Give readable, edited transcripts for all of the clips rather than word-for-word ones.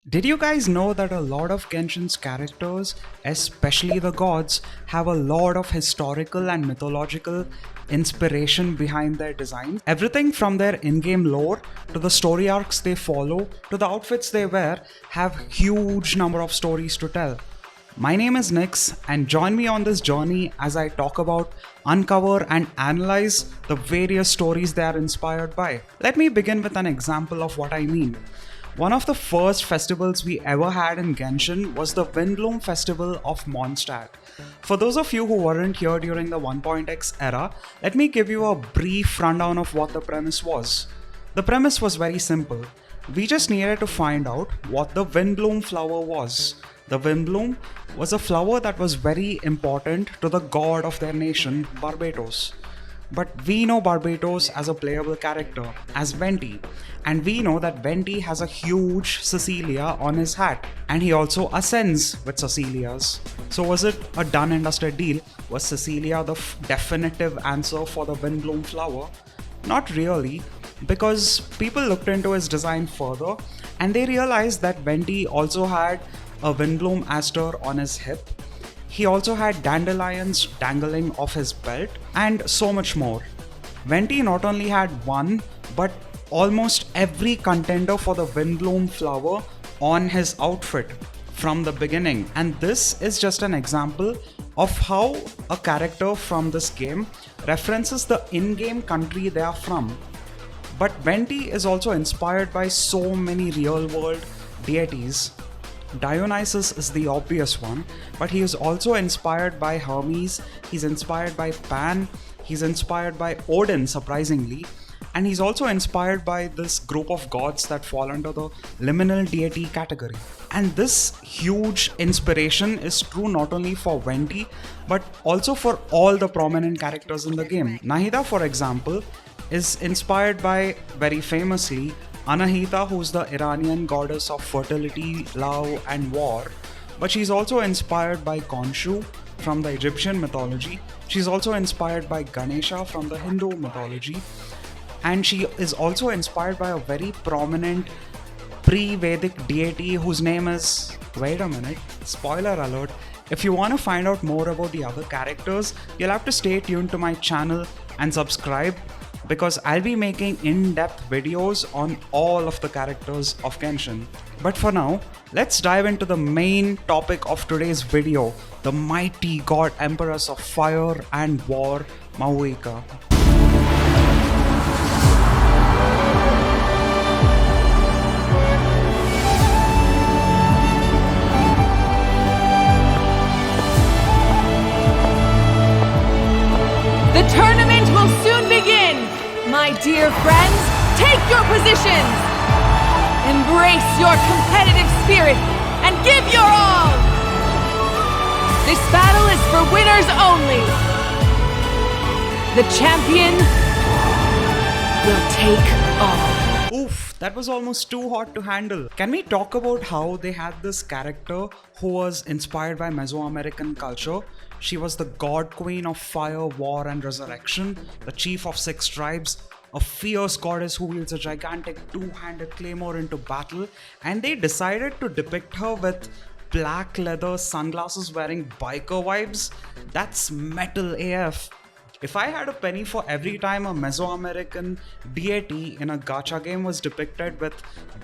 Did you guys know that a lot of Genshin's characters, especially the gods, have a lot of historical and mythological inspiration behind their designs? Everything from their in-game lore to the story arcs they follow to the outfits they wear have huge number of stories to tell. My name is Nix, and join me on this journey as I talk about, uncover and analyze the various stories they are inspired by. Let me begin with an example of what I mean. One of the first festivals we ever had in Genshin was the Windbloom Festival of Mondstadt. For those of you who weren't here during the 1.x era, let me give you a brief rundown of what the premise was. The premise was very simple. We just needed to find out what the Windbloom flower was. The Windbloom was a flower that was very important to the god of their nation, Barbatos. But we know Barbatos as a playable character, as Venti, and we know that Venti has a huge Cecilia on his hat, and he also ascends with Cecilias. So was it a done and dusted deal? Was Cecilia the definitive answer for the Windbloom flower? Not really, because people looked into his design further, and they realized that Venti also had a Windbloom aster on his hip. He also had dandelions dangling off his belt, and so much more. Venti not only had one, but almost every contender for the Windbloom flower on his outfit from the beginning. And this is just an example of how a character from this game references the in-game country they are from. But Venti is also inspired by so many real-world deities. Dionysus is the obvious one, but he is also inspired by Hermes, he's inspired by Pan, he's inspired by Odin, surprisingly, and he's also inspired by this group of gods that fall under the liminal deity category. And this huge inspiration is true not only for Venti, but also for all the prominent characters in the game. Nahida, for example, is inspired by, very famously, Anahita, who's the Iranian goddess of fertility, love and war. But she's also inspired by Khonshu from the Egyptian mythology. She's also inspired by Ganesha from the Hindu mythology. And she is also inspired by a very prominent pre-Vedic deity whose name is... Wait a minute, spoiler alert. If you want to find out more about the other characters, you'll have to stay tuned to my channel and subscribe, because I'll be making in-depth videos on all of the characters of Genshin. But for now, let's dive into the main topic of today's video, the mighty god empress of fire and war, Mahuika. The tournament will soon begin! My dear friends, take your positions! Embrace your competitive spirit and give your all! This battle is for winners only! The champion will take all. Oof, that was almost too hot to handle. Can we talk about how they had this character who was inspired by Mesoamerican culture? She was the god queen of fire, war and resurrection, the chief of 6 tribes, a fierce goddess who wields a gigantic 2-handed claymore into battle, and they decided to depict her with black leather sunglasses wearing biker vibes. That's metal AF. If I had a penny for every time a Mesoamerican deity in a gacha game was depicted with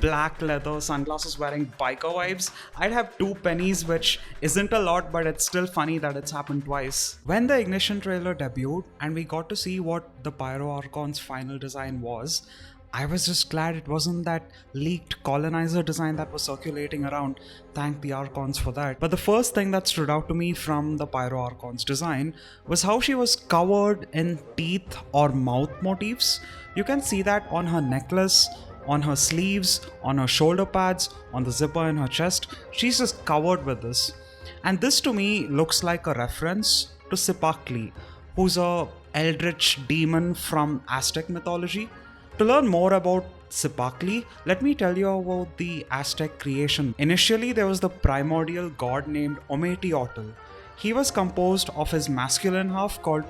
black leather sunglasses wearing biker vibes, I'd have 2 pennies, which isn't a lot, but it's still funny that it's happened twice. When the Ignition trailer debuted and we got to see what the Pyro Archon's final design was, I was just glad it wasn't that leaked colonizer design that was circulating around. Thank the Archons for that. But the first thing that stood out to me from the Pyro Archon's design was how she was covered in teeth or mouth motifs. You can see that on her necklace, on her sleeves, on her shoulder pads, on the zipper in her chest. She's just covered with this. And this to me looks like a reference to Cipactli, who's a eldritch demon from Aztec mythology. To learn more about Cipactli, let me tell you about the Aztec creation. Initially, there was the primordial god named Huitzilopochtli. He was composed of his masculine half called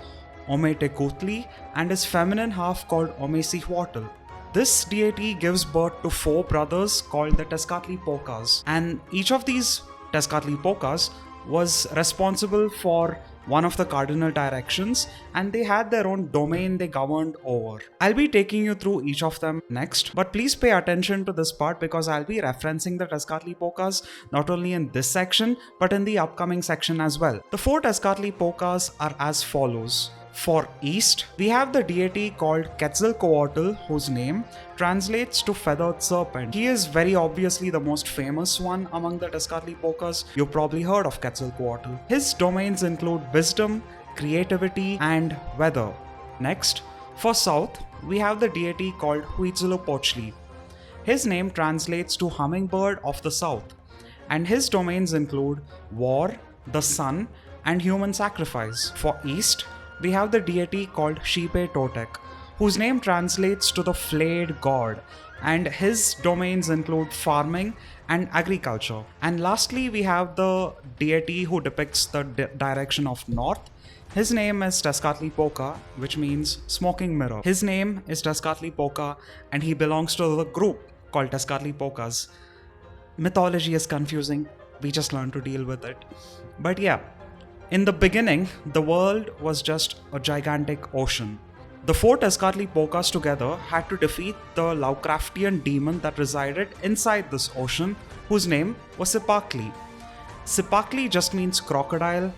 Tezcatlipoca and his feminine half called Xiucoatl. This deity gives birth to 4 brothers called the Tezcatlipocas, and each of these Tezcatlipocas was responsible for one of the cardinal directions, and they had their own domain they governed over. I'll be taking you through each of them next, but please pay attention to this part because I'll be referencing the Tezcatlipocas not only in this section but in the upcoming section as well. The 4 Tezcatlipocas are as follows. For East, we have the deity called Quetzalcoatl, whose name translates to feathered serpent. He is very obviously the most famous one among the Tezcatlipocas. You've probably heard of Quetzalcoatl. His domains include wisdom, creativity, and weather. Next, for South, we have the deity called Huitzilopochtli. His name translates to hummingbird of the south, and his domains include war, the sun, and human sacrifice. For East, we have the deity called Xipe Totec, whose name translates to the flayed god, and his domains include farming and agriculture. And lastly, we have the deity who depicts the direction of north. His name is Tezcatlipoca, which means smoking mirror. His name is Tezcatlipoca, and he belongs to the group called Tezcatlipocas. Mythology is confusing, we just learn to deal with it. But yeah, in the beginning, the world was just a gigantic ocean. The 4 Tezcatlipocas together had to defeat the Lovecraftian demon that resided inside this ocean, whose name was Cipactli. Cipactli just means crocodile.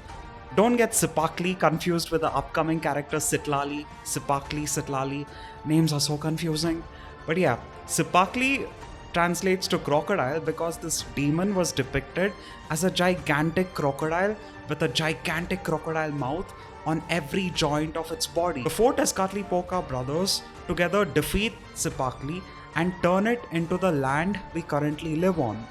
Don't get Cipactli confused with the upcoming character Citlali. Cipactli, Citlali. Names are so confusing. But yeah, Cipactli translates to crocodile because this demon was depicted as a gigantic crocodile with a gigantic crocodile mouth on every joint of its body. The 4 Tezcatlipoca brothers together defeat Cipactli and turn it into the land we currently live on.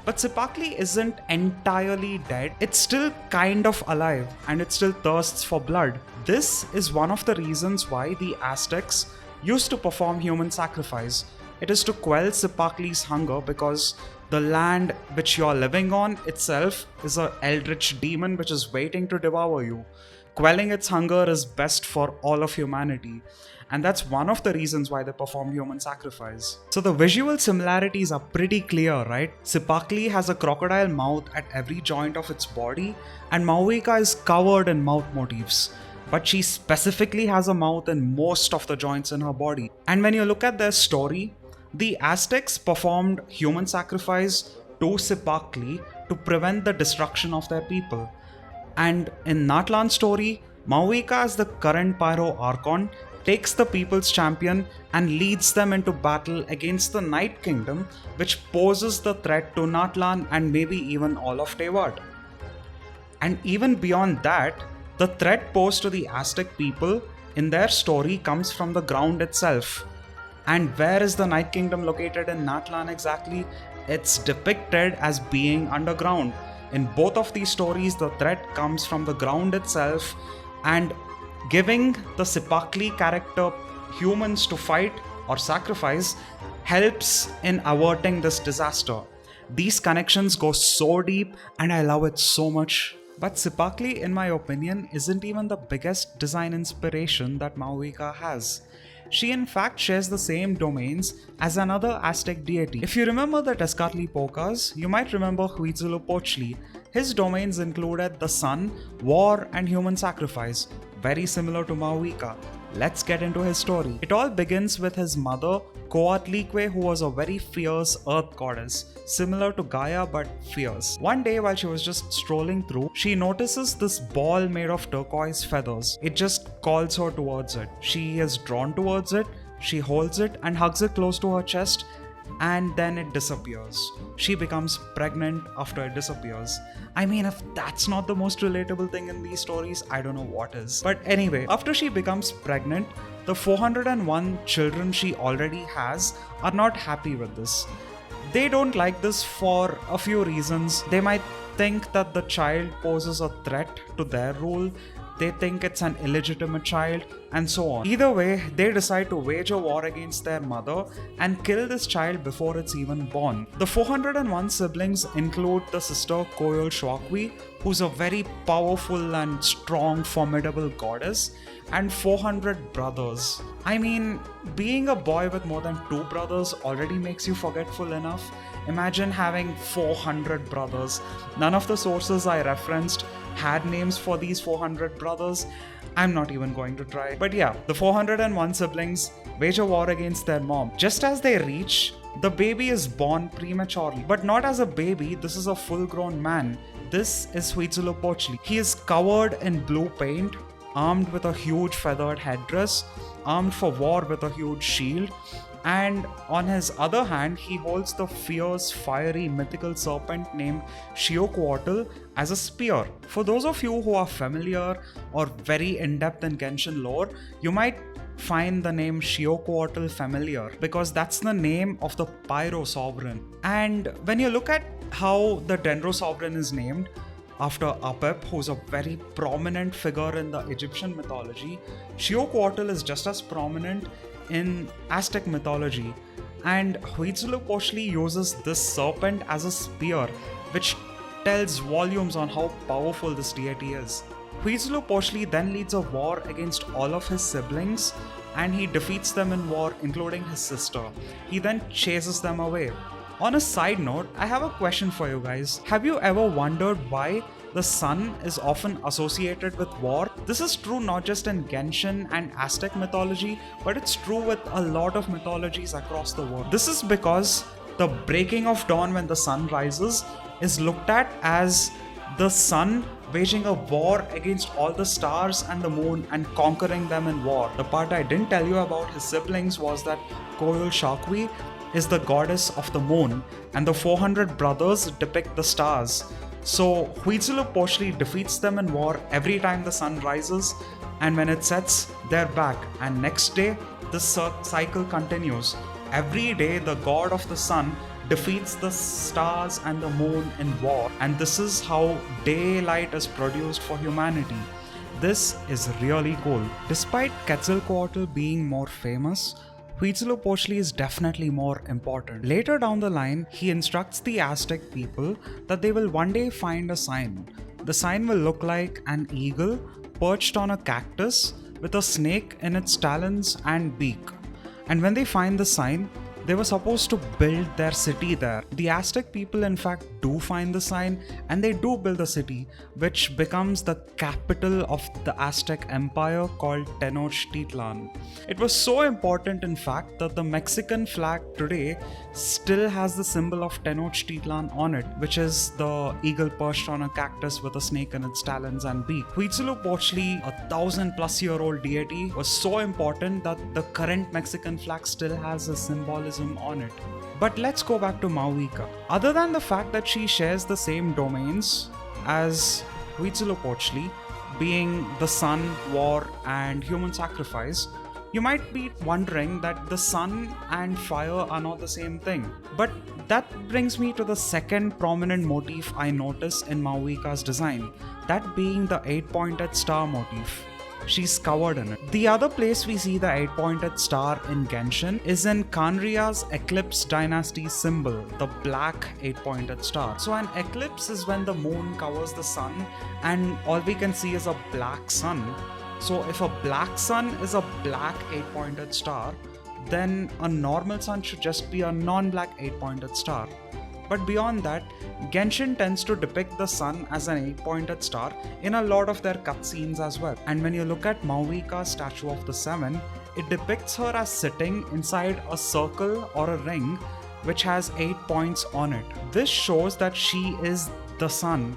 But Cipactli isn't entirely dead, it's still kind of alive and it still thirsts for blood. This is one of the reasons why the Aztecs used to perform human sacrifice. It is to quell Cipactli's hunger because the land which you are living on itself is an eldritch demon which is waiting to devour you. Quelling its hunger is best for all of humanity, and that's one of the reasons why they perform human sacrifice. So the visual similarities are pretty clear, right? Cipactli has a crocodile mouth at every joint of its body, and Mahuika is covered in mouth motifs. But she specifically has a mouth in most of the joints in her body. And when you look at their story, the Aztecs performed human sacrifice to Cipactli to prevent the destruction of their people. And in Nahuatlan's story, Mahuika, as the current pyro archon, takes the people's champion and leads them into battle against the Night Kingdom, which poses the threat to Nahuatlan and maybe even all of Teyvat. And even beyond that, the threat posed to the Aztec people in their story comes from the ground itself. And where is the Night Kingdom located in Nahuatlan exactly? It's depicted as being underground. In both of these stories, the threat comes from the ground itself, and giving the Cipactli character humans to fight or sacrifice helps in averting this disaster. These connections go so deep and I love it so much. But Cipactli, in my opinion, isn't even the biggest design inspiration that Mahuika has. She in fact shares the same domains as another Aztec deity. If you remember the Tezcatlipocas, you might remember Huitzilopochtli. His domains included the sun, war, and human sacrifice, very similar to Mahuika. Let's get into his story. It all begins with his mother, Coatlicue, who was a very fierce earth goddess, similar to Gaia but fierce. One day while she was just strolling through, she notices this ball made of turquoise feathers. It just calls her towards it. She is drawn towards it, she holds it and hugs it close to her chest, and then it disappears. She becomes pregnant after it disappears. I mean, if that's not the most relatable thing in these stories, I don't know what is. But anyway, after she becomes pregnant, the 401 children she already has are not happy with this. They don't like this for a few reasons. They might think that the child poses a threat to their rule. They think it's an illegitimate child. and so on. Either way, they decide to wage a war against their mother and kill this child before it's even born. The 401 siblings include the sister Xiucoatl, who's a very powerful and strong, formidable goddess, and 400 brothers. I mean, being a boy with more than 2 brothers already makes you forgetful enough. Imagine having 400 brothers. None of the sources I referenced had names for these 400 brothers. I'm not even going to try. But yeah, the 401 siblings wage a war against their mom. Just as they reach, the baby is born prematurely. But not as a baby, this is a full-grown man. This is Huitzilopochtli. He is covered in blue paint, armed with a huge feathered headdress, armed for war with a huge shield, and on his other hand, he holds the fierce, fiery, mythical serpent named Xiucoatl as a spear. For those of you who are familiar or very in-depth in Genshin lore, you might find the name Xiucoatl familiar because that's the name of the pyro sovereign. And when you look at how the Dendro sovereign is named, after Apep, who's a very prominent figure in the Egyptian mythology, Xiucoatl is just as prominent in Aztec mythology, and Huitzilopochtli uses this serpent as a spear, which tells volumes on how powerful this deity is. Huitzilopochtli then leads a war against all of his siblings, and he defeats them in war, including his sister. He then chases them away. On a side note, I have a question for you guys. Have you ever wondered why the sun is often associated with war? This is true not just in Genshin and Aztec mythology, but it's true with a lot of mythologies across the world. This is because the breaking of dawn when the sun rises is looked at as the sun waging a war against all the stars and the moon and conquering them in war. The part I didn't tell you about his siblings was that Xiucoatl is the goddess of the moon, and the 400 brothers depict the stars. So Huitzilopochtli defeats them in war every time the sun rises, and when it sets, they're back, and next day, this cycle continues. Every day, the god of the sun defeats the stars and the moon in war, and this is how daylight is produced for humanity. This is really cool. Despite Quetzalcoatl being more famous, Huitzilopochtli is definitely more important. Later down the line, he instructs the Aztec people that they will one day find a sign. The sign will look like an eagle perched on a cactus with a snake in its talons and beak. And when they find the sign, they were supposed to build their city there. The Aztec people in fact do find the sign, and they do build a city which becomes the capital of the Aztec Empire called Tenochtitlan. It was so important in fact that the Mexican flag today still has the symbol of Tenochtitlan on it, which is the eagle perched on a cactus with a snake in its talons and beak. Huitzilopochtli, a 1,000+ year old deity, was so important that the current Mexican flag still has a symbolism on it. But let's go back to Mavuika. Other than the fact that she shares the same domains as Huitzilopochtli, being the sun, war, and human sacrifice, you might be wondering that the sun and fire are not the same thing. But that brings me to the second prominent motif I notice in Mavuika's design, that being the 8-pointed star motif. She's covered in it. The other place we see the 8-pointed star in Genshin is in Khaenri'ah's Eclipse Dynasty symbol, the black 8-pointed star. So an eclipse is when the moon covers the sun and all we can see is a black sun. So if a black sun is a black 8-pointed star, then a normal sun should just be a non-black 8-pointed star. But beyond that, Genshin tends to depict the sun as an 8-pointed star in a lot of their cutscenes as well. And when you look at Mahuika's Statue of the Seven, it depicts her as sitting inside a circle or a ring which has 8 points on it. This shows that she is the sun,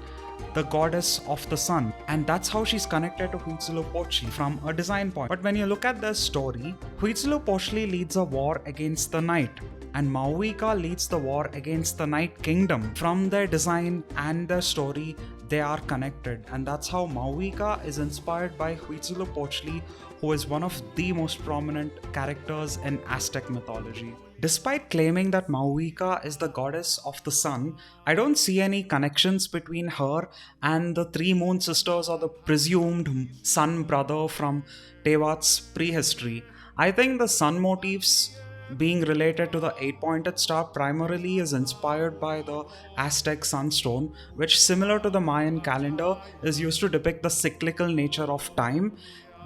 the goddess of the sun, and that's how she's connected to Huitzilopochtli from a design point. But when you look at the story, Huitzilopochtli leads a war against the night, and Mahuika leads the war against the Night Kingdom. From their design and their story, they are connected, and that's how Mahuika is inspired by Huitzilopochtli, who is one of the most prominent characters in Aztec mythology. Despite claiming that Mahuika is the goddess of the sun, I don't see any connections between her and the three moon sisters or the presumed sun brother from Tewat's prehistory. I think the sun motifs being related to the eight-pointed star primarily is inspired by the Aztec sunstone, which, similar to the Mayan calendar, is used to depict the cyclical nature of time,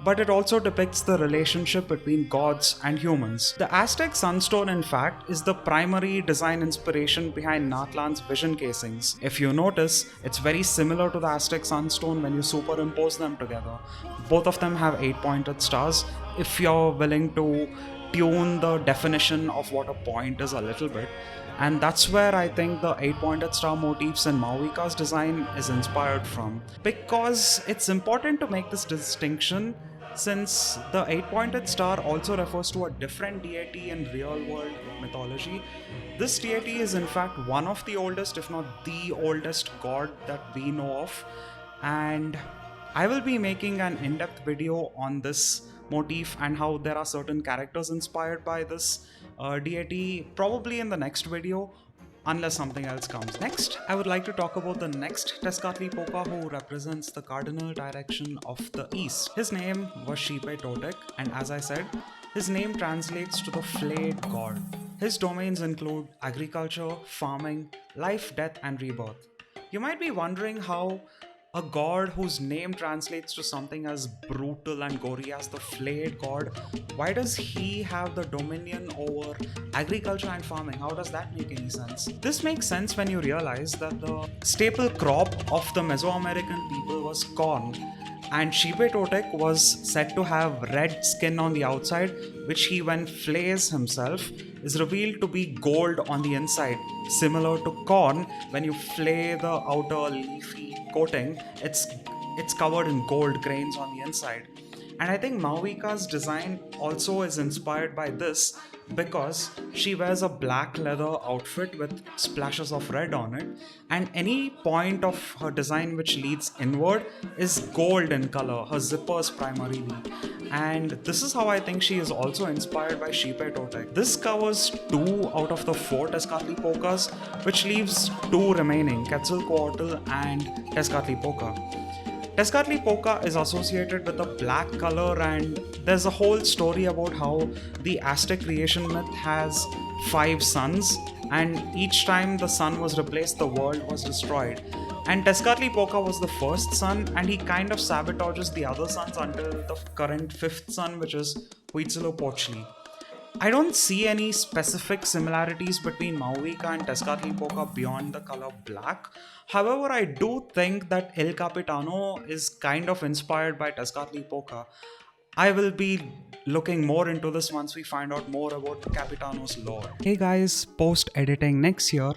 but it also depicts the relationship between gods and humans. The Aztec sunstone, in fact, is the primary design inspiration behind Natlan's vision casings. If you notice, it's very similar to the Aztec sunstone when you superimpose them together. Both of them have eight-pointed stars. If you're willing to tune the definition of what a point is a little bit, and that's where I think the eight-pointed star motifs in Mahuika's design is inspired from, because it's important to make this distinction since the eight-pointed star also refers to a different deity in real-world mythology. This deity is in fact one of the oldest, if not the oldest god that we know of, and I will be making an in-depth video on this motif and how there are certain characters inspired by this deity probably in the next video, unless something else comes. Next, I would like to talk about the next Tezcatlipoca who represents the cardinal direction of the east. His name was Xipe Totec, and as I said, his name translates to the flayed god. His domains include agriculture, farming, life, death, and rebirth. You might be wondering how a god whose name translates to something as brutal and gory as the flayed god, why does he have the dominion over agriculture and farming? How does that make any sense? This makes sense when you realize that the staple crop of the Mesoamerican people was corn, and Xipe Totec was said to have red skin on the outside, which he, when flays himself, is revealed to be gold on the inside. Similar to corn, when you flay the outer leafy coating, it's covered in gold grains on the inside. And I think Mahuika's design also is inspired by this, because she wears a black leather outfit with splashes of red on it, and any point of her design which leads inward is gold in color, her zippers primarily. And this is how I think she is also inspired by Xipe Totec. This covers 2 out of the 4 Tezcatlipocas, which leaves 2 remaining, Quetzalcoatl and Tezcatlipoca. Tezcatlipoca is associated with the black color, and there's a whole story about how the Aztec creation myth has 5 suns, and each time the sun was replaced, the world was destroyed. And Tezcatlipoca was the first sun, and he kind of sabotages the other suns until the current 5th sun, which is Huitzilopochtli. I don't see any specific similarities between Mahuika and Tezcatlipoca beyond the color black. However, I do think that El Capitano is kind of inspired by Tezcatlipoca. I will be looking more into this once we find out more about Capitano's lore. Hey guys, post-editing next year,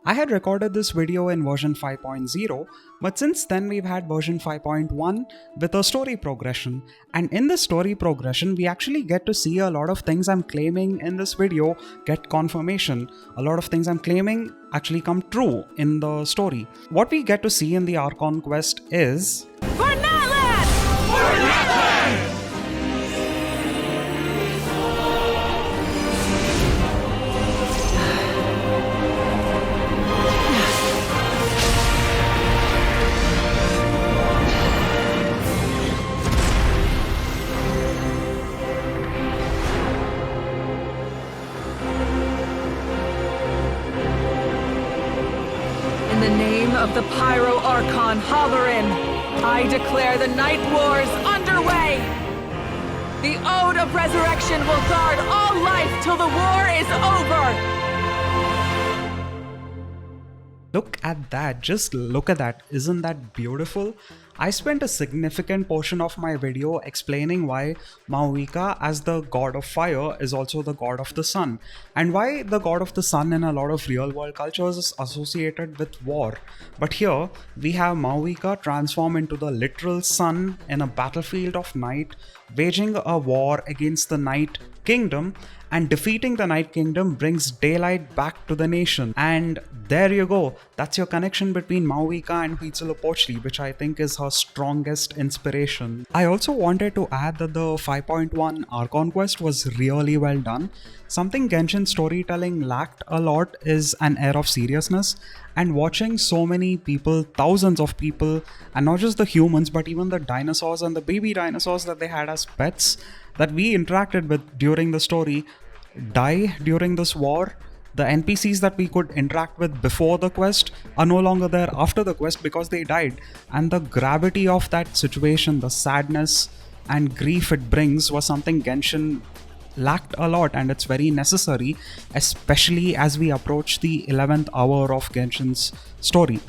I had recorded this video in version 5.0, but since then we've had version 5.1 with a story progression. And in the story progression, we actually get to see a lot of things I'm claiming in this video get confirmation. A lot of things I'm claiming actually come true in the story. What we get to see in the Archon quest is... For Natlan! For Natlan! In the name of the Pyro Archon Halloran, I declare the Night Wars underway! The Ode of Resurrection will guard all life till the war is over! Look at that, just look at that, isn't that beautiful? I spent a significant portion of my video explaining why Mahuika, as the god of fire, is also the god of the sun, and why the god of the sun in a lot of real world cultures is associated with war. But here, we have Mahuika transform into the literal sun in a battlefield of night, waging a war against the Night Kingdom, and defeating the Night Kingdom brings daylight back to the nation. And there you go, that's your connection between Mahuika and Huitzilopochtli, which I think is her strongest inspiration. I also wanted to add that the 5.1 Archon quest was really well done. Something Genshin storytelling lacked a lot is an air of seriousness, and watching so many people, thousands of people, and not just the humans but even the dinosaurs and the baby dinosaurs that they had as pets that we interacted with during the story die during this war. The NPCs that we could interact with before the quest are no longer there after the quest because they died, and the gravity of that situation, the sadness and grief it brings, was something Genshin lacked a lot, and it's very necessary, especially as we approach the 11th hour of Genshin's story.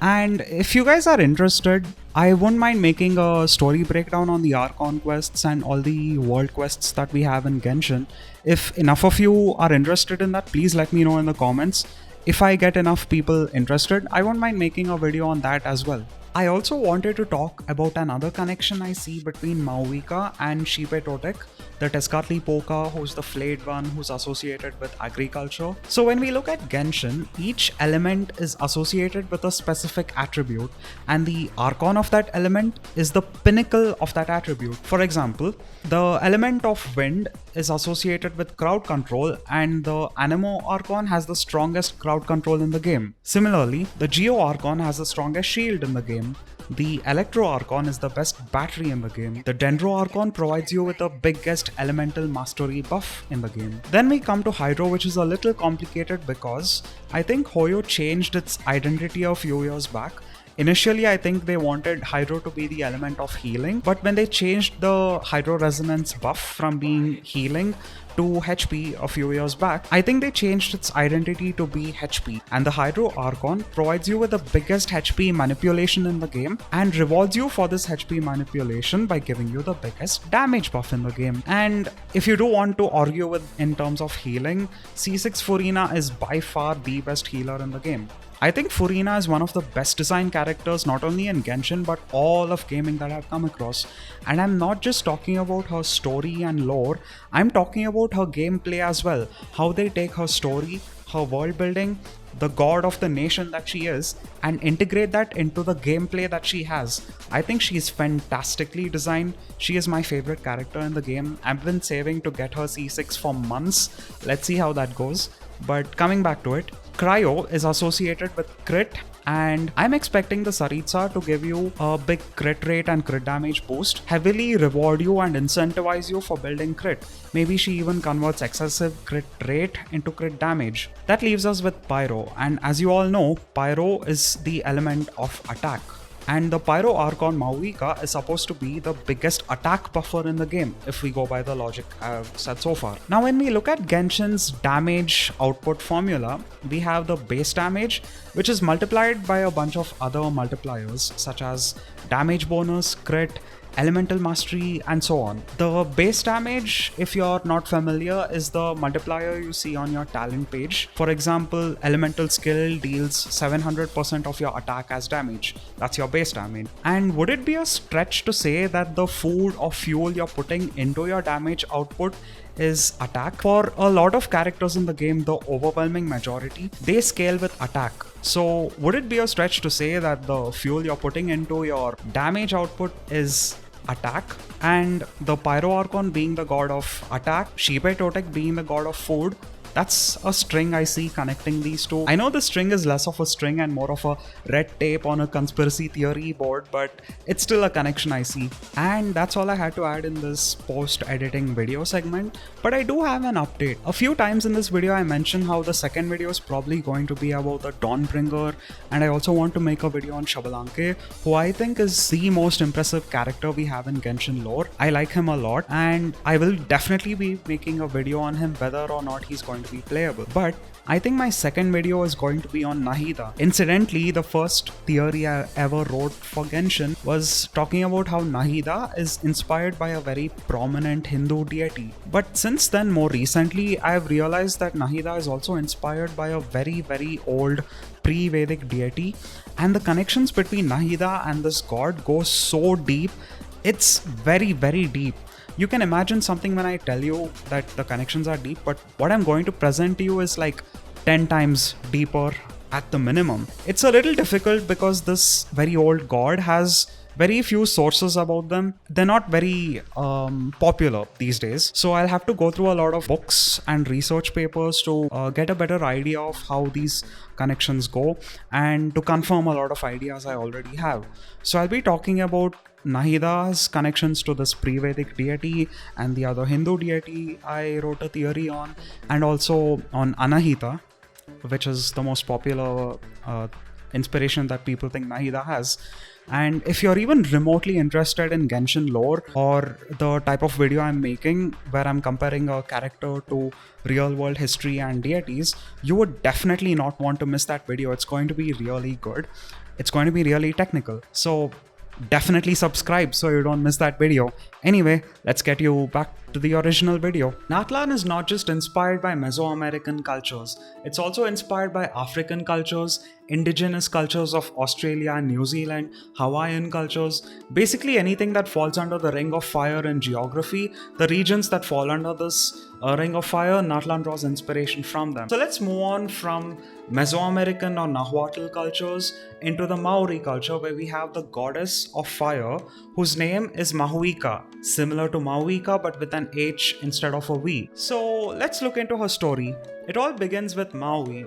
And if you guys are interested, I wouldn't mind making a story breakdown on the Archon quests and all the world quests that we have in Genshin. If enough of you are interested in that, please let me know in the comments. If I get enough people interested, I won't mind making a video on that as well. I also wanted to talk about another connection I see between Mahuika and Xipe Totec, the Tezcatlipoca, who's the flayed one who's associated with agriculture. So when we look at Genshin, each element is associated with a specific attribute, and the archon of that element is the pinnacle of that attribute. For example, the element of wind is associated with crowd control, and the Anemo archon has the strongest crowd control in the game. Similarly, the Geo archon has the strongest shield in the game. The Electro Archon is the best battery in the game. The Dendro Archon provides you with the biggest elemental mastery buff in the game. Then we come to Hydro, which is a little complicated because I think Hoyo changed its identity a few years back. Initially, I think they wanted Hydro to be the element of healing, but when they changed the Hydro Resonance buff from being healing to HP a few years back, I think they changed its identity to be HP. And the Hydro Archon provides you with the biggest HP manipulation in the game and rewards you for this HP manipulation by giving you the biggest damage buff in the game. And if you do want to argue with in terms of healing, C6 Furina is by far the best healer in the game. I think Furina is one of the best designed characters not only in Genshin but all of gaming that I've come across. And I'm not just talking about her story and lore, I'm talking about her gameplay as well. How they take her story, her world building, the god of the nation that she is, and integrate that into the gameplay that she has. I think she's fantastically designed. She is my favorite character in the game. I've been saving to get her C6 for months. Let's see how that goes. But coming back to it, Cryo is associated with crit, and I'm expecting the Tsaritsa to give you a big crit rate and crit damage boost, heavily reward you and incentivize you for building crit. Maybe she even converts excessive crit rate into crit damage. That leaves us with Pyro, and as you all know, Pyro is the element of attack. And the Pyro Archon Mavuika is supposed to be the biggest attack buffer in the game, if we go by the logic I've said so far. Now when we look at Genshin's damage output formula, we have the base damage, which is multiplied by a bunch of other multipliers, such as damage bonus, crit, elemental mastery, and so on. The base damage, if you're not familiar, is the multiplier you see on your talent page. For example, elemental skill deals 700% of your attack as damage. That's your base damage. And would it be a stretch to say that the food or fuel you're putting into your damage output is attack? For a lot of characters in the game, the overwhelming majority, they scale with attack. So would it be a stretch to say that the fuel you're putting into your damage output is attack? And the Pyro Archon being the god of attack, Xipe Totec being the god of food, that's a string I see connecting these two. I know the string is less of a string and more of a red tape on a conspiracy theory board, but it's still a connection I see. And that's all I had to add in this post-editing video segment. But I do have an update. A few times in this video I mentioned how the second video is probably going to be about the Dawnbringer, and I also want to make a video on Xbalanque, who I think is the most impressive character we have in Genshin lore. I like him a lot, and I will definitely be making a video on him whether or not he's going to be playable. But I think my second video is going to be on Nahida. Incidentally, the first theory I ever wrote for Genshin was talking about how Nahida is inspired by a very prominent Hindu deity. But since then, more recently, I have realized that Nahida is also inspired by a very old pre-Vedic deity, and the connections between Nahida and this god go so deep It's very, very deep. You can imagine something when I tell you that the connections are deep, but what I'm going to present to you is like 10 times deeper at the minimum. It's a little difficult because this very old god has very few sources about them. They're not very popular these days. So I'll have to go through a lot of books and research papers to get a better idea of how these connections go and to confirm a lot of ideas I already have. So I'll be talking about Nahida's connections to this pre-Vedic deity and the other Hindu deity I wrote a theory on, and also on Anahita, which is the most popular inspiration that people think Nahida has. And if you're even remotely interested in Genshin lore or the type of video I'm making where I'm comparing a character to real world history and deities, you would definitely not want to miss that video. It's going to be really good. It's going to be really technical. So definitely subscribe so you don't miss that video. Anyway, let's get you back to the original video. Nahuatl is not just inspired by Mesoamerican cultures, it's also inspired by African cultures, indigenous cultures of Australia and New Zealand, Hawaiian cultures, basically anything that falls under the ring of fire in geography. The regions that fall under this ring of fire, Nahuatl draws inspiration from them. So let's move on from Mesoamerican or Nahuatl cultures into the Maori culture, where we have the goddess of fire whose name is Mahuika, similar to Mavuika but with an H instead of a V. So let's look into her story. It all begins with Maui,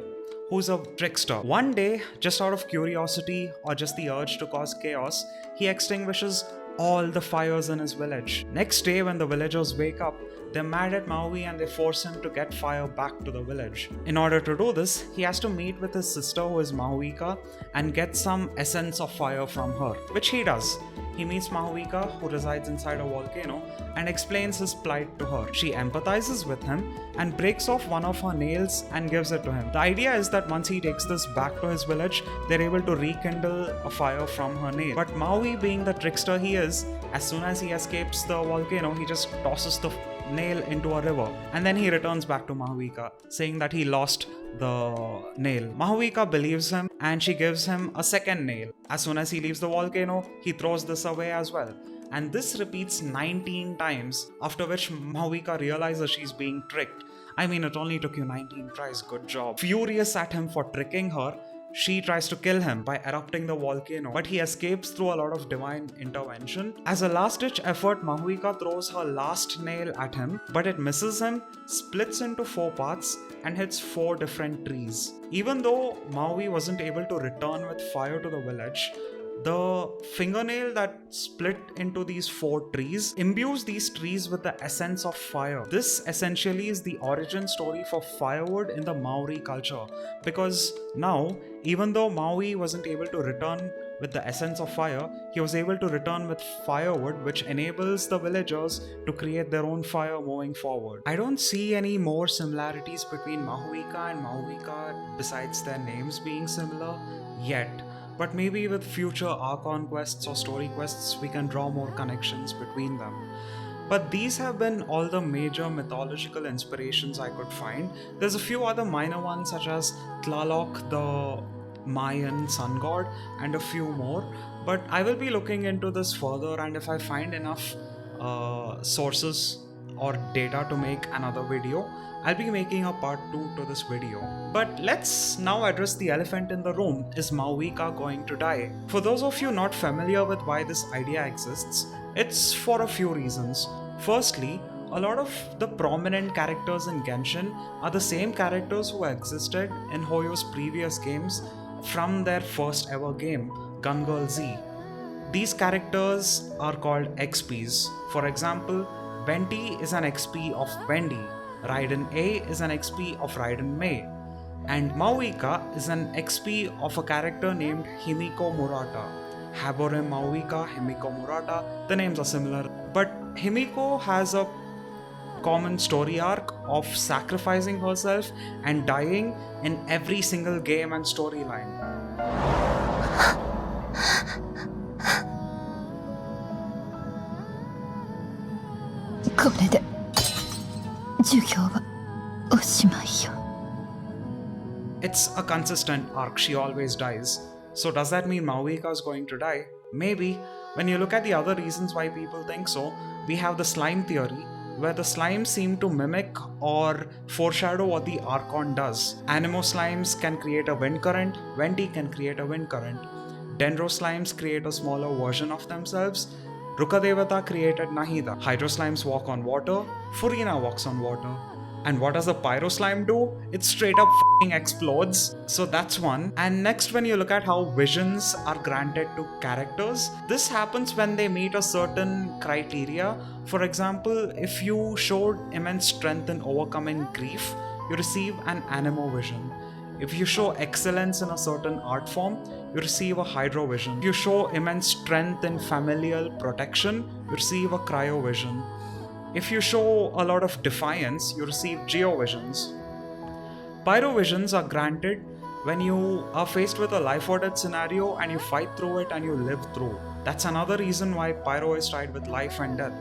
who's a trickster. One day, just out of curiosity or just the urge to cause chaos, he extinguishes all the fires in his village. Next day, when the villagers wake up, they're mad at Maui and they force him to get fire back to the village. In order to do this, he has to meet with his sister, who is Mahuika, and get some essence of fire from her, which he does. He meets Mahuika, who resides inside a volcano, and explains his plight to her. She empathizes with him and breaks off one of her nails and gives it to him. The idea is that once he takes this back to his village, they're able to rekindle a fire from her nail. But Maui, being the trickster he is, as soon as he escapes the volcano, he just tosses the nail into a river, and then he returns back to Mahuika, saying that he lost the nail. Mahuika believes him and she gives him a second nail. As soon as he leaves the volcano, he throws this away as well. And this repeats 19 times, after which Mahuika realizes she's being tricked. I mean, it only took you 19 tries, good job. Furious at him for tricking her, she tries to kill him by erupting the volcano, but he escapes through a lot of divine intervention. As a last-ditch effort, Mahuika throws her last nail at him, but it misses him, splits into 4 parts, and hits 4 different trees. Even though Maui wasn't able to return with fire to the village, the fingernail that split into these 4 trees imbues these trees with the essence of fire. This essentially is the origin story for firewood in the Maori culture, because now, even though Maui wasn't able to return with the essence of fire, he was able to return with firewood, which enables the villagers to create their own fire moving forward. I don't see any more similarities between Mahuika and Mavuika besides their names being similar yet. But maybe with future archon quests or story quests, we can draw more connections between them. But these have been all the major mythological inspirations I could find. There's a few other minor ones, such as Tlaloc, the Mayan sun god, and a few more. But I will be looking into this further, and if I find enough sources or data to make another video, I'll be making a part 2 to this video. But let's now address the elephant in the room. Is Mahuika going to die? For those of you not familiar with why this idea exists, it's for a few reasons. Firstly, a lot of the prominent characters in Genshin are the same characters who existed in Hoyo's previous games from their first ever game, Gun Girl Z. These characters are called XPs. For example, Venti is an XP of Wendy, Raiden A is an XP of Raiden May, and Mahuika is an XP of a character named Himiko Murata. Habore Mahuika, Himiko Murata, the names are similar, but Himiko has a common story arc of sacrificing herself and dying in every single game and storyline. これで授業はおしまいよ。 It's a consistent arc, she always dies. So does that mean Mahuika is going to die? Maybe, When you look at the other reasons why people think so, we have the slime theory, where the slimes seem to mimic or foreshadow what the archon does. Anemo slimes can create a wind current, Venti can create a wind current, Dendro slimes create a smaller version of themselves, Rukadevata created Nahida, Hydro slimes walk on water, Furina walks on water. And what does the pyro slime do? It straight up f***ing explodes. So that's one. And next, when you look at how visions are granted to characters, this happens when they meet a certain criteria. For example, if you showed immense strength in overcoming grief, you receive an anemo vision. If you show excellence in a certain art form, you receive a hydro vision. If you show immense strength in familial protection, you receive a cryo vision. If you show a lot of defiance, you receive geovisions. Pyrovisions are granted when you are faced with a life or death scenario and you fight through it and you live through. That's another reason why pyro is tied with life and death.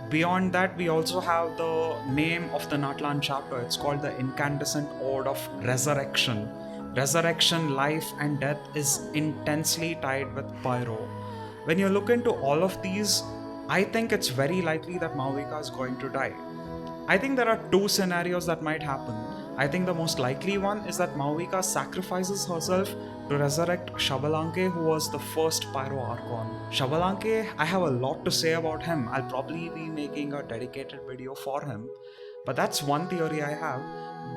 Beyond that, we also have the name of the Natlan chapter. It's called the Incandescent Ode of Resurrection. Resurrection, life and death is intensely tied with pyro. When you look into all of these, I think it's very likely that Mahuika is going to die. I think there are two scenarios that might happen. I think the most likely one is that Mahuika sacrifices herself to resurrect Xabalanque, who was the first pyro archon. Xabalanque, I have a lot to say about him. I'll probably be making a dedicated video for him. But that's one theory I have.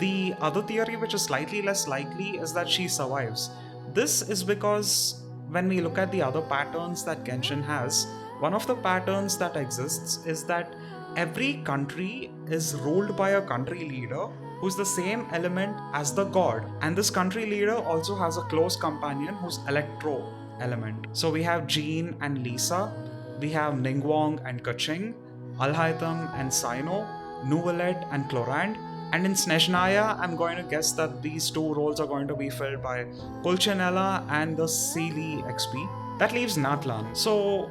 The other theory, which is slightly less likely, is that she survives. This is because when we look at the other patterns that Genshin has, one of the patterns that exists is that every country is ruled by a country leader who's the same element as the god. And this country leader also has a close companion who's electro element. So we have Jean and Lisa, we have Ningguang and Kaching, Alhaitham and Sino, Nuvalet and Clorand. And in Snezhnaya, I'm going to guess that these two roles are going to be filled by Pulcinella and the Sealy XP. That leaves Natlan. So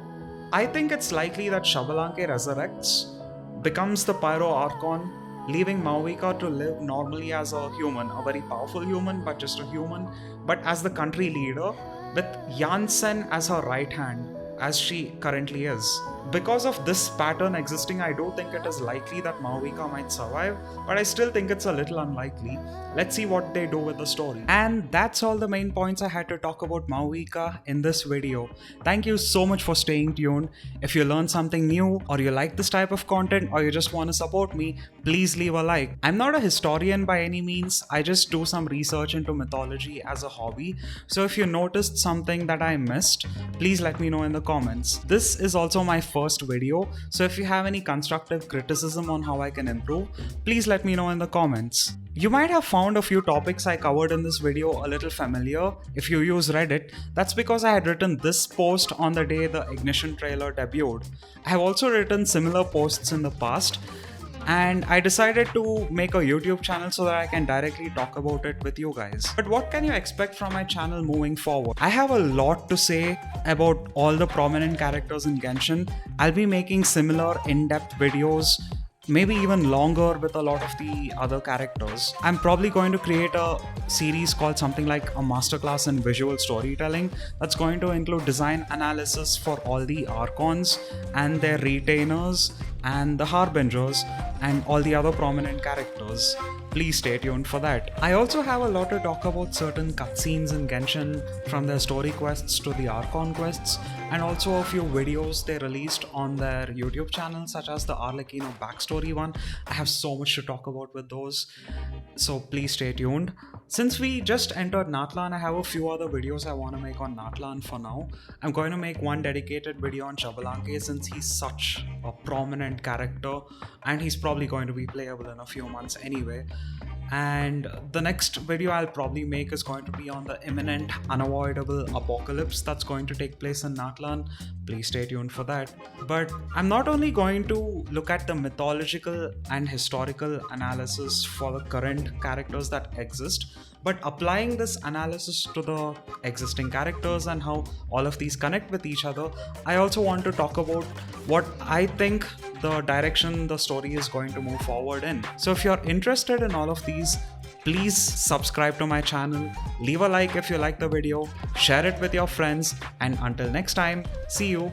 I think it's likely that Xabalanque resurrects, becomes the Pyro Archon, leaving Mahuika to live normally as a human, a very powerful human, but just a human, but as the country leader, with Jansen as her right hand, as she currently is. Because of this pattern existing, I do think it is likely that Mahuika might survive, but I still think it's a little unlikely. Let's see what they do with the story. And that's all the main points I had to talk about Mahuika in this video. Thank you so much for staying tuned. If you learned something new, or you like this type of content, or you just want to support me, please leave a like. I'm not a historian by any means, I just do some research into mythology as a hobby. So if you noticed something that I missed, please let me know in the comments. This is also my first video, so if you have any constructive criticism on how I can improve, please let me know in the comments. You might have found a few topics I covered in this video a little familiar. If you use Reddit, that's because I had written this post on the day the Ignition trailer debuted. I have also written similar posts in the past, and I decided to make a YouTube channel so that I can directly talk about it with you guys. But what can you expect from my channel moving forward? I have a lot to say about all the prominent characters in Genshin. I'll be making similar in-depth videos, maybe even longer with a lot of the other characters. I'm probably going to create a series called something like a masterclass in visual storytelling that's going to include design analysis for all the archons and their retainers and the harbingers and all the other prominent characters. Please stay tuned for that. I also have a lot to talk about certain cutscenes in Genshin, from their story quests to the archon quests, and also a few videos they released on their YouTube channel, such as the Arlecchino backstory one. I have so much to talk about with those, so please stay tuned. Since we just entered Natlan, I have a few other videos I want to make on Natlan for now. I'm going to make one dedicated video on Xabalanque since he's such a prominent character and he's probably going to be playable in a few months anyway. And the next video I'll probably make is going to be on the imminent, unavoidable apocalypse that's going to take place in Natlan. Please stay tuned for that. But I'm not only going to look at the mythological and historical analysis for the current characters that exist, but applying this analysis to the existing characters and how all of these connect with each other. I also want to talk about what I think the direction the story is going to move forward in. So if you're interested in all of these, Please subscribe to my channel, leave a like if you like the video, share it with your friends, and until next time, see you.